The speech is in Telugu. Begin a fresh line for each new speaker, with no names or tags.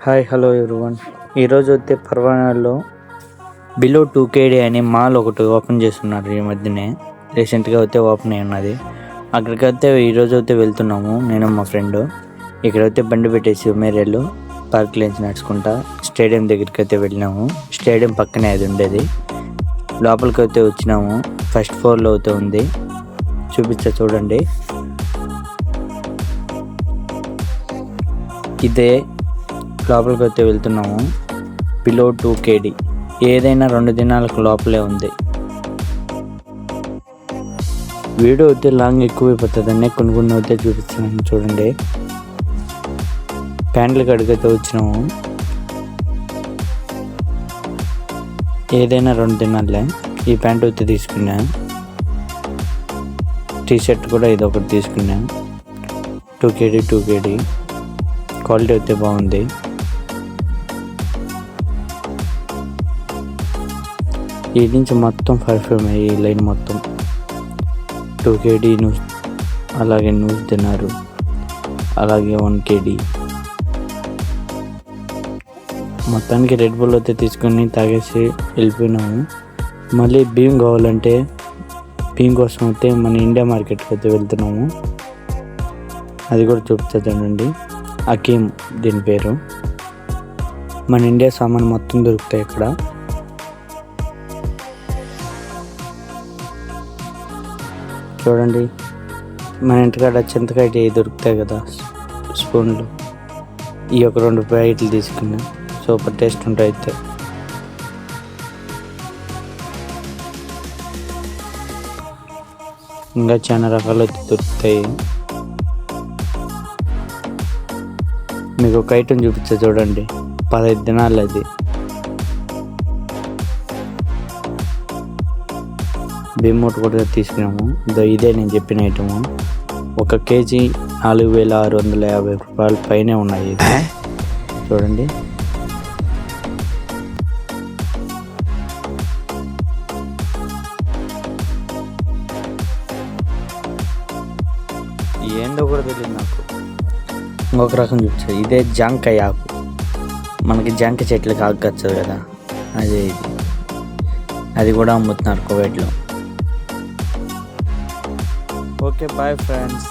Hi hello everyone. ఈరోజు అయితే పర్వాణాల్లో బిలో 2KD అని మాల్ ఒకటి ఓపెన్ చేస్తున్నారు. ఈ మధ్యనే రీసెంట్గా అయితే ఓపెన్ అయి ఉన్నది. అక్కడికైతే ఈరోజు అయితే వెళ్తున్నాము నేను మా ఫ్రెండ్. ఇక్కడైతే బండి పెట్టేసి ఉమేరేళ్ళు పార్క్ నుంచి నడుచుకుంటా స్టేడియం దగ్గరికి అయితే వెళ్ళినాము. స్టేడియం పక్కనే అది ఉండేది. లోపలికి అయితే వచ్చినాము. ఫస్ట్ ఫ్లోర్లో అయితే ఉంది, చూపిస్తా చూడండి. ఇదే లోపలికి అయితే వెళ్తున్నాము. బిలో 2KD ఏదైనా 2 దినాలకు లోపలే ఉంది. వీడియో అయితే లాంగ్ ఎక్కువైపోతుందని కొన్ని అయితే చూపిస్తున్నాను చూడండి. ప్యాంట్ల కాడికి అయితే వచ్చినాము. ఏదైనా 2 దినాలే. ఈ ప్యాంట్ అయితే తీసుకున్నా, టీషర్ట్ కూడా ఇది ఒకటి తీసుకున్నా. 2KD క్వాలిటీ అయితే బాగుంది. ఈ నుంచి మొత్తం పర్ఫ్యూమ్ ఈ లైన్ మొత్తం 2KD న్యూస్, అలాగే న్యూస్ తిన్నారు, అలాగే 1KD. మొత్తానికి రెడ్ బుల్ అయితే తీసుకొని తాగేసి వెళ్ళిపోయినాము. మళ్ళీ భీమ్ కావాలంటే భీమ్ కోసం అయితే మన ఇండియా మార్కెట్కి అయితే వెళ్తున్నాము. అది కూడా చూపుతుందండి. అకీమ్ దీని పేరు. మన ఇండియా సామాన్ మొత్తం దొరుకుతాయి ఇక్కడ. చూడండి, మన ఇంటికాడ చింతకాయ దొరుకుతాయి కదా స్పూన్లు, ఈ ఒక 2 ప్యాకెట్లు తీసుకున్నా. సూపర్ టేస్ట్ ఉంటాయి. అయితే ఇంకా చాలా రకాలు అయితే దొరుకుతాయి. మీకు ఒక ఐటెం చూపించా చూడండి, 15 దినాలు అది. భీమోట్ కూడా తీసుకున్నాము. ఇదే నేను చెప్పిన ఐటము. 1 కేజీ 4650 రూపాయల పైనే ఉన్నాయి. చూడండి, ఏందో కూడా తెలియదు నాకు. ఇంకొక రకం చూపించారు. ఇదే జాంకాయ ఆకు, మనకి జాంకాయ చెట్లకి ఆకు వచ్చదు కదా, అదే ఇది. అది కూడా అమ్ముతున్నారు కువైట్లో. Okay, bye friends.